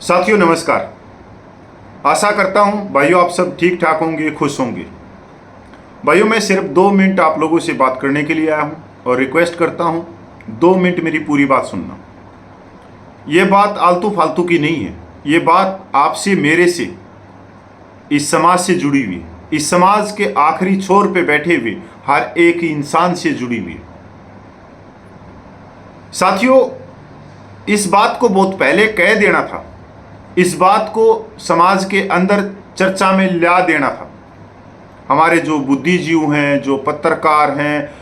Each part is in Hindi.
साथियों नमस्कार। आशा करता हूं भाइयों आप सब ठीक ठाक होंगे, खुश होंगे। भाइयों मैं सिर्फ 2 मिनट आप लोगों से बात करने के लिए आया हूं और रिक्वेस्ट करता हूं 2 मिनट मेरी पूरी बात सुनना। ये बात आलतू फालतू की नहीं है, ये बात आपसे मेरे से इस समाज से जुड़ी हुई है, इस समाज के आखिरी छोर पे बैठे हुए हर एक इंसान से जुड़ी हुई है। साथियों इस बात को बहुत पहले कह देना था, इस बात को समाज के अंदर चर्चा में ला देना था। हमारे जो बुद्धिजीवी हैं, जो पत्रकार हैं,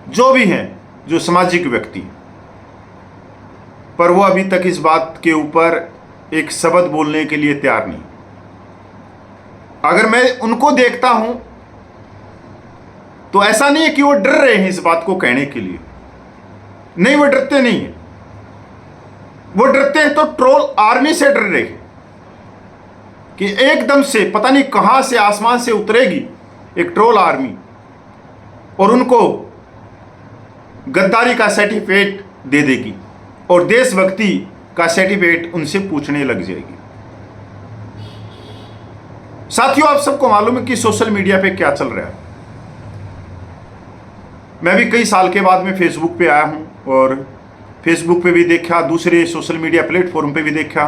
जो भी हैं, जो सामाजिक व्यक्ति, पर वो अभी तक इस बात के ऊपर एक शब्द बोलने के लिए तैयार नहीं। अगर मैं उनको देखता हूं तो ऐसा नहीं है कि वो डर रहे हैं इस बात को कहने के लिए, नहीं, वो डरते नहीं है। वो डरते हैं तो ट्रोल आर्मी से डर रहे हैं कि एकदम से पता नहीं कहां से आसमान से उतरेगी एक ट्रोल आर्मी और उनको गद्दारी का सर्टिफिकेट दे देगी और देशभक्ति का सर्टिफिकेट उनसे पूछने लग जाएगी। साथियों आप सबको मालूम है कि सोशल मीडिया पे क्या चल रहा है। मैं भी कई साल के बाद में फेसबुक पे आया हूं और फेसबुक पे भी देखा, दूसरे सोशल मीडिया प्लेटफॉर्म पे भी देखा।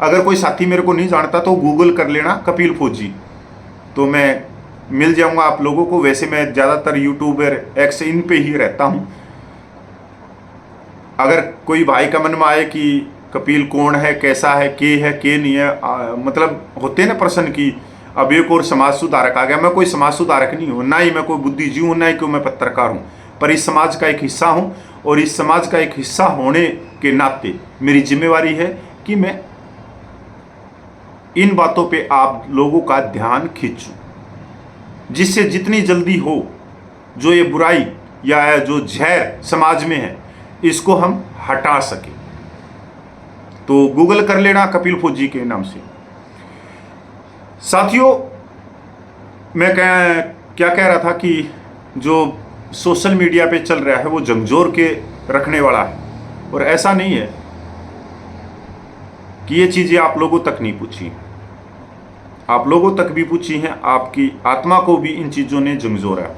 अगर कोई साथी मेरे को नहीं जानता तो गूगल कर लेना कपिल फौजी, तो मैं मिल जाऊंगा आप लोगों को। वैसे मैं ज़्यादातर यूट्यूबर एक्स इन पे ही रहता हूं। अगर कोई भाई का मन में आए कि कपिल कौन है, कैसा है, के नहीं है, मतलब होते हैं ना प्रश्न की अब एक और समाज सुधारक आ गया। मैं कोई समाज सुधारक नहीं हूँ, ना ही मैं कोई बुद्धिजीवी हूँ, ना ही कोई मैं पत्रकार हूँ, पर इस समाज का एक हिस्सा हूँ। और इस समाज का एक हिस्सा होने के नाते मेरी जिम्मेवारी है कि मैं इन बातों पे आप लोगों का ध्यान खींचूं, जिससे जितनी जल्दी हो जो ये बुराई या जो जहर समाज में है इसको हम हटा सके। तो गूगल कर लेना कपिल फौजी के नाम से। साथियों मैं क्या कह रहा था कि जो सोशल मीडिया पे चल रहा है वो झकझोर के रखने वाला है, और ऐसा नहीं है कि ये चीज़ें आप लोगों तक नहीं पूछी, आप लोगों तक भी पूछी हैं, आपकी आत्मा को भी इन चीज़ों ने झकझोरा,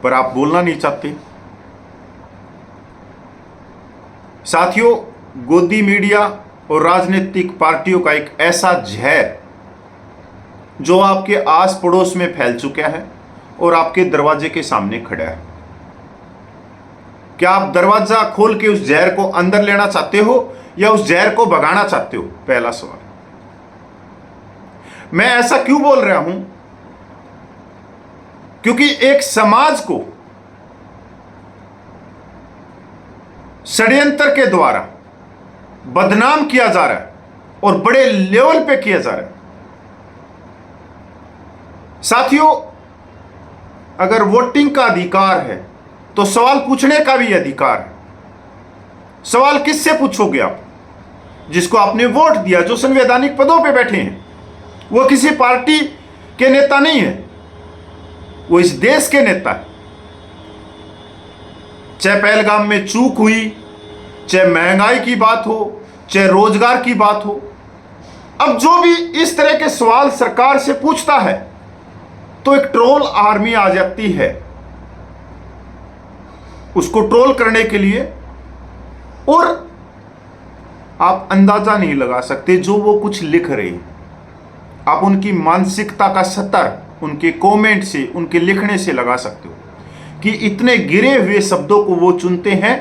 पर आप बोलना नहीं चाहते। साथियों गोदी मीडिया और राजनीतिक पार्टियों का एक ऐसा जहर जो आपके आस पड़ोस में फैल चुका है और आपके दरवाजे के सामने खड़ा है। क्या आप दरवाजा खोल के उस जहर को अंदर लेना चाहते हो या उस जहर को भगाना चाहते हो? पहला सवाल। मैं ऐसा क्यों बोल रहा हूं? क्योंकि एक समाज को षड्यंत्र के द्वारा बदनाम किया जा रहा है और बड़े लेवल पे किया जा रहा है। साथियों अगर वोटिंग का अधिकार है तो सवाल पूछने का भी अधिकार है। सवाल किससे पूछोगे आप? जिसको आपने वोट दिया, जो संवैधानिक पदों पे बैठे हैं। वो किसी पार्टी के नेता नहीं है, वो इस देश के नेता है। चाहे पहलगाम में चूक हुई, चाहे महंगाई की बात हो, चाहे रोजगार की बात हो, अब जो भी इस तरह के सवाल सरकार से पूछता है तो एक ट्रोल आर्मी आ जाती है उसको ट्रोल करने के लिए, और आप अंदाजा नहीं लगा सकते जो वो कुछ लिख रहे हैं। आप उनकी मानसिकता का स्तर उनके कमेंट से, उनके लिखने से लगा सकते हो कि इतने गिरे हुए शब्दों को वो चुनते हैं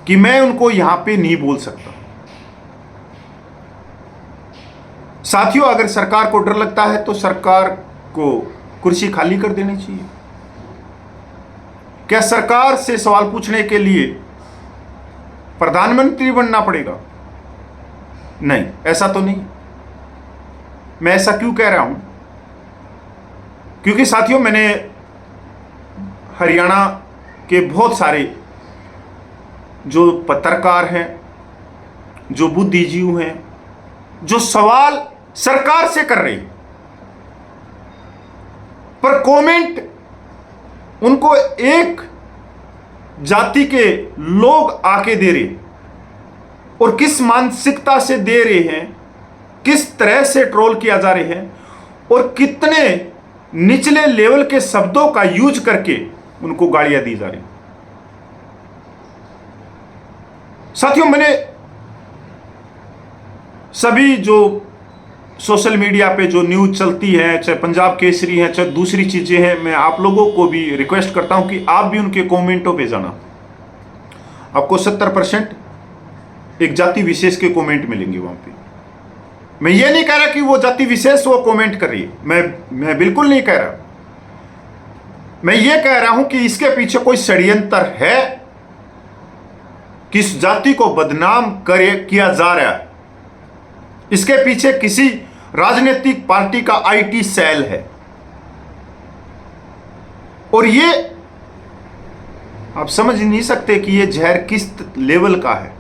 कि मैं उनको यहां पे नहीं बोल सकता। साथियों अगर सरकार को डर लगता है तो सरकार को कुर्सी खाली कर देनी चाहिए। क्या सरकार से सवाल पूछने के लिए प्रधानमंत्री बनना पड़ेगा? नहीं, ऐसा तो नहीं। मैं ऐसा क्यों कह रहा हूं? क्योंकि साथियों मैंने हरियाणा के बहुत सारे जो पत्रकार हैं, जो बुद्धिजीवी हैं, जो सवाल सरकार से कर रहे हैं, पर कमेंट उनको एक जाति के लोग आके दे रहे, और किस मानसिकता से दे रहे हैं, किस तरह से ट्रोल किया जा रहे हैं और कितने निचले लेवल के शब्दों का यूज करके उनको गालियां दी जा रही। साथियों, मैंने सभी जो सोशल मीडिया पे जो न्यूज चलती है, चाहे पंजाब केसरी है, चाहे दूसरी चीजें हैं, मैं आप लोगों को भी रिक्वेस्ट करता हूं कि आप भी उनके कमेंटों पे जाना। आपको 70% एक जाति विशेष के कमेंट मिलेंगे वहां पे। मैं ये नहीं कह रहा कि वो जाति विशेष वो कमेंट कर रही है, मैं बिल्कुल नहीं कह रहा। मैं ये कह रहा हूं कि इसके पीछे कोई षड्यंत्र है, किस जाति को बदनाम किया जा रहा है, इसके पीछे किसी राजनीतिक पार्टी का आईटी सेल है। और ये आप समझ नहीं सकते कि ये जहर किस लेवल का है,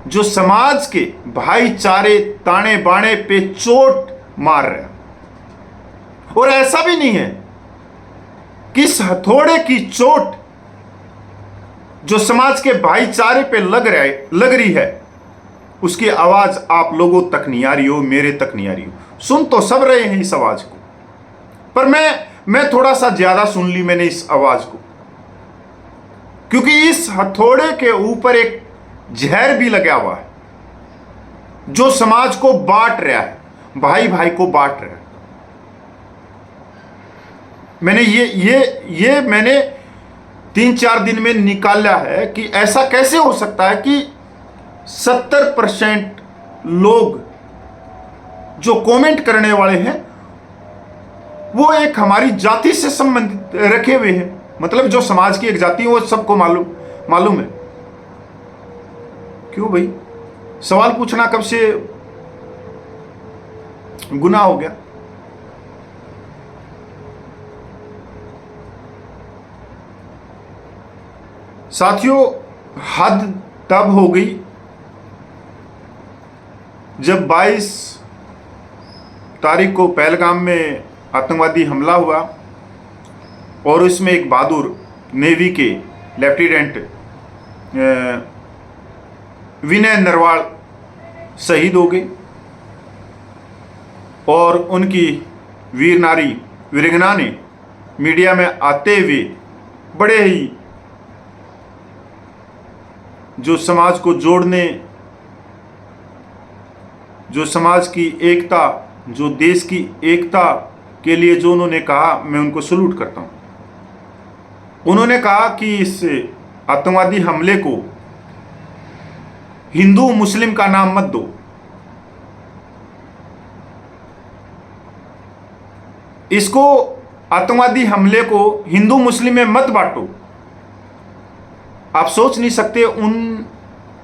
जो समाज के भाईचारे ताने बाने पे चोट मार रहा है। और ऐसा भी नहीं है कि इस हथौड़े की चोट जो समाज के भाईचारे पे लग रही है, उसकी आवाज आप लोगों तक नहीं आ रही हो, मेरे तक नहीं आ रही हो। सुन तो सब रहे हैं इस आवाज को, पर मैं थोड़ा सा ज्यादा सुन ली मैंने इस आवाज को, क्योंकि इस हथौड़े के ऊपर एक जहर भी लगा हुआ है जो समाज को बांट रहा है, भाई भाई को बांट रहा है। मैंने ये मैंने 3-4 दिन में निकाला है कि ऐसा कैसे हो सकता है कि 70% लोग जो कमेंट करने वाले हैं वो एक हमारी जाति से संबंधित रखे हुए हैं। मतलब जो समाज की एक जाति है वो सबको मालूम है। क्यों भाई, सवाल पूछना कब से गुनाह हो गया? साथियों, हद तब हो गई जब 22 तारीख को पहलगाम में आतंकवादी हमला हुआ और उसमें एक बहादुर नेवी के लेफ्टिनेंट विनय नरवाल शहीद हो गए और उनकी वीर नारी वीरांगना ने मीडिया में आते हुए बड़े ही जो समाज को जोड़ने, जो समाज की एकता, जो देश की एकता के लिए जो उन्होंने कहा, मैं उनको सलूट करता हूं। उन्होंने कहा कि इस आतंकवादी हमले को हिंदू मुस्लिम का नाम मत दो, इसको आतंकवादी हमले को हिंदू मुस्लिम में मत बांटो। आप सोच नहीं सकते उन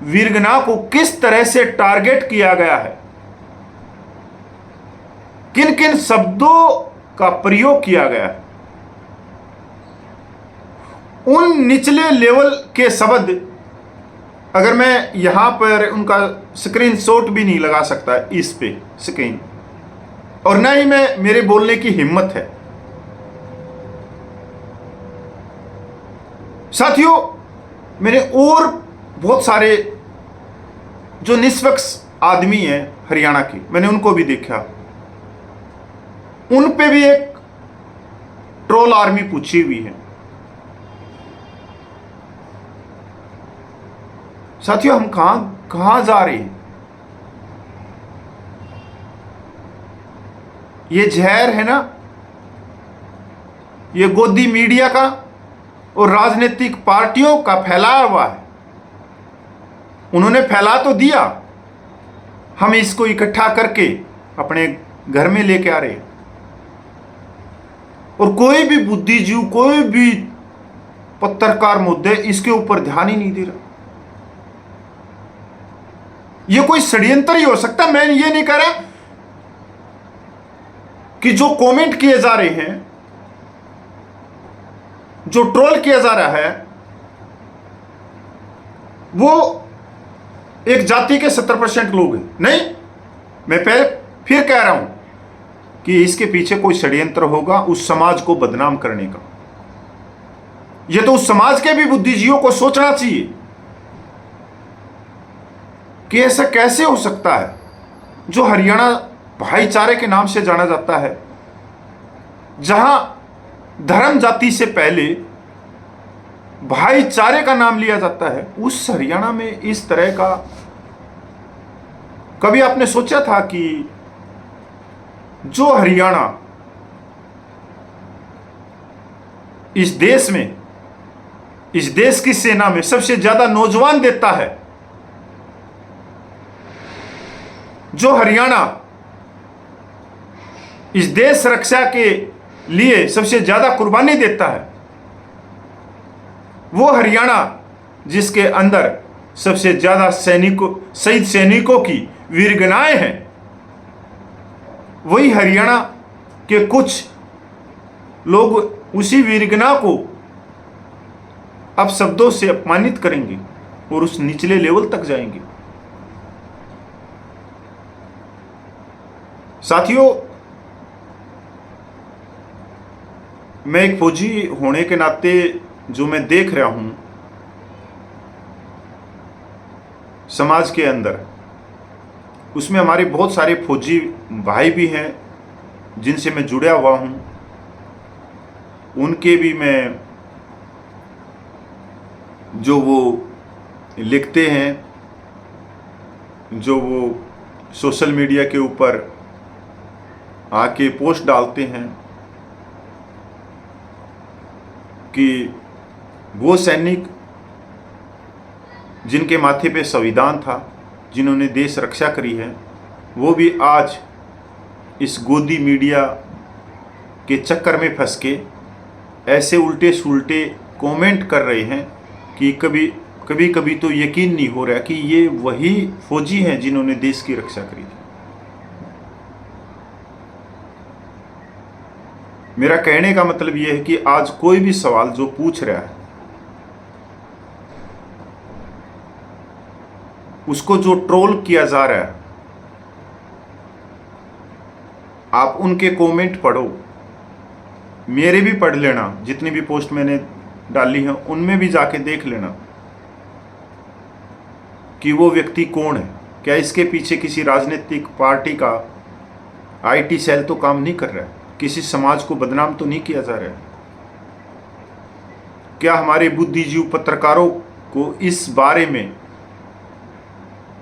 वीरांगना को किस तरह से टारगेट किया गया है, किन किन शब्दों का प्रयोग किया गया है। उन निचले लेवल के शब्द, अगर मैं यहां पर उनका स्क्रीनशॉट भी नहीं लगा सकता इस पे स्क्रीन, और ना ही मेरे बोलने की हिम्मत है। साथियों, मैंने और बहुत सारे जो निष्पक्ष आदमी हैं हरियाणा के, मैंने उनको भी देखा, उन पे भी एक ट्रोल आर्मी पूछी हुई है। साथियों, हम कहां जा रहे हैं? ये जहर है ना, ये गोदी मीडिया का और राजनीतिक पार्टियों का फैलाया हुआ है। उन्होंने फैला तो दिया, हम इसको इकट्ठा करके अपने घर में लेके आ रहे हैं। और कोई भी बुद्धिजीव, कोई भी पत्रकार मुद्दे इसके ऊपर ध्यान ही नहीं दे रहा। ये कोई षड्यंत्र ही हो सकता है। मैं ये नहीं कह रहा कि जो कमेंट किए जा रहे हैं, जो ट्रोल किया जा रहा है, वो एक जाति के 70% लोग हैं। नहीं, मैं पहले फिर कह रहा हूं कि इसके पीछे कोई षड्यंत्र होगा उस समाज को बदनाम करने का। यह तो उस समाज के भी बुद्धिजीवियों को सोचना चाहिए कि ऐसा कैसे हो सकता है, जो हरियाणा भाईचारे के नाम से जाना जाता है, जहां धर्म जाति से पहले भाईचारे का नाम लिया जाता है, उस हरियाणा में इस तरह का कभी आपने सोचा था कि जो हरियाणा इस देश में, इस देश की सेना में सबसे ज्यादा नौजवान देता है, जो हरियाणा इस देश रक्षा के लिए सबसे ज्यादा कुर्बानी देता है, वो हरियाणा जिसके अंदर सबसे ज्यादा शहीद सैनिकों की वीरगनाएं हैं, वही हरियाणा के कुछ लोग उसी वीरगना को अब शब्दों से अपमानित करेंगे और उस निचले लेवल तक जाएंगे। साथियों, मैं एक फौजी होने के नाते जो मैं देख रहा हूं समाज के अंदर, उसमें हमारे बहुत सारे फौजी भाई भी हैं जिनसे मैं जुड़ा हुआ हूं। उनके भी मैं जो वो लिखते हैं, जो वो सोशल मीडिया के ऊपर आके पोस्ट डालते हैं कि वो सैनिक जिनके माथे पे संविधान था, जिन्होंने देश रक्षा करी है, वो भी आज इस गोदी मीडिया के चक्कर में फंस के ऐसे उल्टे सुलटे कमेंट कर रहे हैं कि कभी तो यकीन नहीं हो रहा कि ये वही फौजी हैं जिन्होंने देश की रक्षा करी थी। मेरा कहने का मतलब यह है कि आज कोई भी सवाल जो पूछ रहा है, उसको जो ट्रोल किया जा रहा है, आप उनके कमेंट पढ़ो, मेरे भी पढ़ लेना, जितनी भी पोस्ट मैंने डाली है उनमें भी जाके देख लेना कि वो व्यक्ति कौन है। क्या इसके पीछे किसी राजनीतिक पार्टी का आईटी सेल तो काम नहीं कर रहा है? किसी समाज को बदनाम तो नहीं किया जा रहा है? क्या हमारे बुद्धिजीवी पत्रकारों को इस बारे में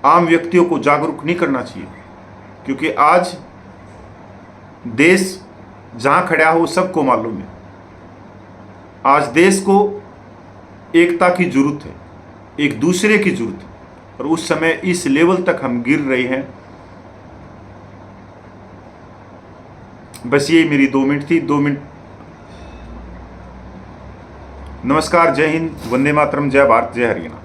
आम व्यक्तियों को जागरूक नहीं करना चाहिए? क्योंकि आज देश जहां खड़ा हो सबको मालूम है, आज देश को एकता की जरूरत है, एक दूसरे की जरूरत है, और उस समय इस लेवल तक हम गिर रहे हैं। बस ये मेरी 2 मिनट थी। 2 मिनट। नमस्कार, जय हिंद, वंदे मातरम, जय भारत, जय हरियाणा।